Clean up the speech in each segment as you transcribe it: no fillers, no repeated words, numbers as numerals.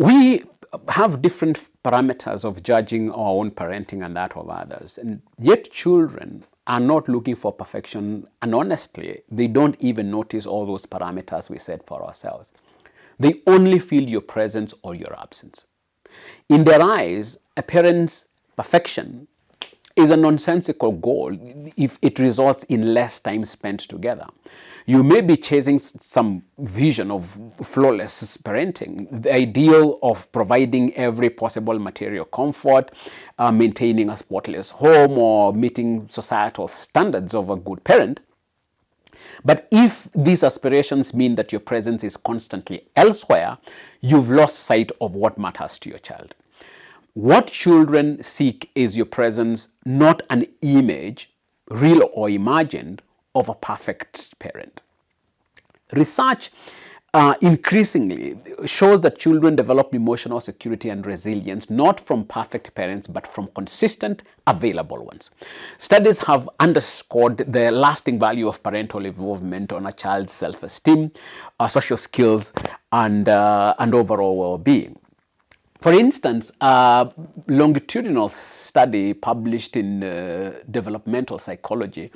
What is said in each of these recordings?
We have different parameters of judging our own parenting and that of others, and yet children are not looking for perfection, and honestly, they don't even notice all those parameters we set for ourselves. They only feel your presence or your absence. In their eyes, a parent's perfection is a nonsensical goal if it results in less time spent together. You may be chasing some vision of flawless parenting, the ideal of providing every possible material comfort, maintaining a spotless home, or meeting societal standards of a good parent. But if these aspirations mean that your presence is constantly elsewhere, you've lost sight of what matters to your child. What children seek is your presence, not an image, real or imagined, of a perfect parent. Research increasingly shows that children develop emotional security and resilience not from perfect parents but from consistent, available ones. Studies have underscored the lasting value of parental involvement on a child's self-esteem, social skills, and overall well-being. For instance, a longitudinal study published in developmental psychology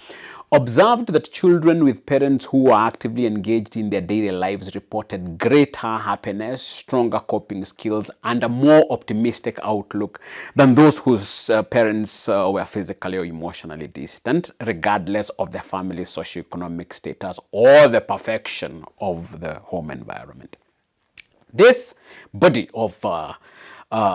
observed that children with parents who are actively engaged in their daily lives reported greater happiness, stronger coping skills, and a more optimistic outlook than those whose parents were physically or emotionally distant, regardless of their family's socioeconomic status or the perfection of the home environment. This body of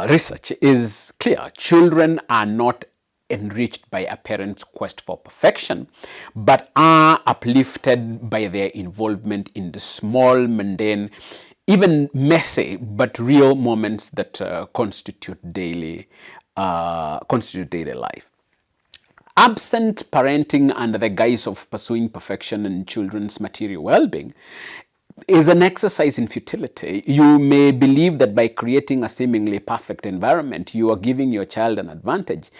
research is clear. Children are not enriched by a parent's quest for perfection, but are uplifted by their involvement in the small, mundane, even messy, but real moments that constitute daily life. Absent parenting under the guise of pursuing perfection in children's material well-being is an exercise in futility. You may believe that by creating a seemingly perfect environment, you are giving your child an advantage.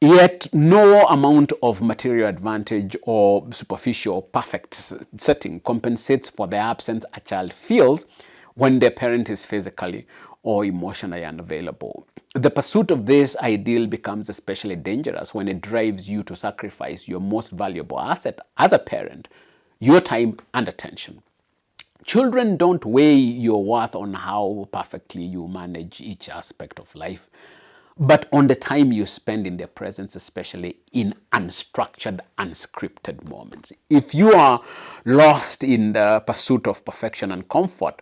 Yet no amount of material advantage or superficial perfect setting compensates for the absence a child feels when their parent is physically or emotionally unavailable. The pursuit of this ideal becomes especially dangerous when it drives you to sacrifice your most valuable asset as a parent, your time and attention. Children don't weigh your worth on how perfectly you manage each aspect of life, but on the time you spend in their presence, especially in unstructured, unscripted moments. If you are lost in the pursuit of perfection and comfort,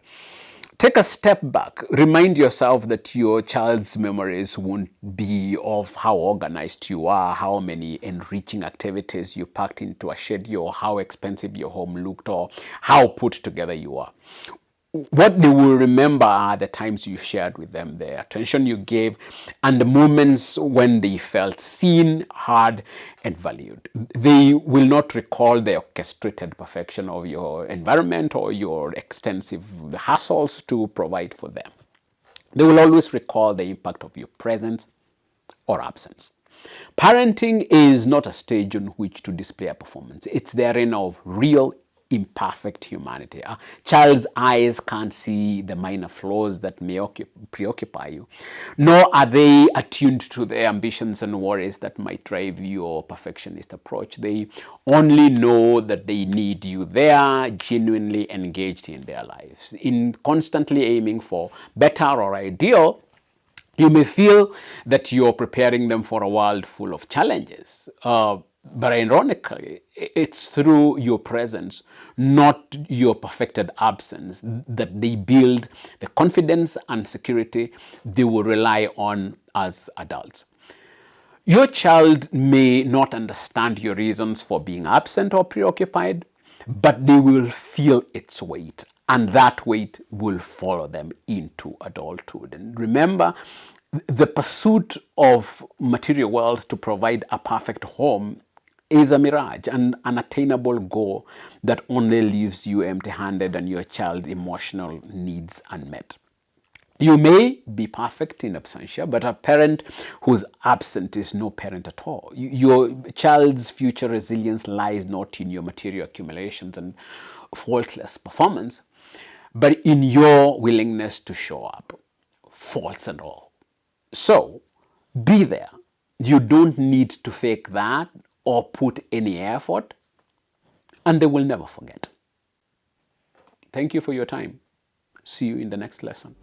take a step back. Remind yourself that your child's memories won't be of how organized you are, how many enriching activities you packed into a schedule, how expensive your home looked, or how put together you are. What they will remember are the times you shared with them, the attention you gave, and the moments when they felt seen, heard, and valued. They will not recall the orchestrated perfection of your environment or your extensive hassles to provide for them. They will always recall the impact of your presence or absence. Parenting is not a stage on which to display a performance. It's the arena of real, imperfect humanity. A child's eyes can't see the minor flaws that may preoccupy you, nor are they attuned to the ambitions and worries that might drive your perfectionist approach. They only know that they need you there, genuinely engaged in their lives. In constantly aiming for better or ideal, you may feel that you're preparing them for a world full of challenges. But ironically, it's through your presence, not your perfected absence, that they build the confidence and security they will rely on as adults. Your child may not understand your reasons for being absent or preoccupied, but they will feel its weight, and that weight will follow them into adulthood. And remember, the pursuit of material wealth to provide a perfect home is a mirage, an unattainable goal that only leaves you empty-handed and your child's emotional needs unmet. You may be perfect in absentia, but a parent who's absent is no parent at all. Your child's future resilience lies not in your material accumulations and faultless performance, but in your willingness to show up. faults and all. So be there. You don't need to fake that or put any effort, and they will never forget. Thank you for your time. See you in the next lesson.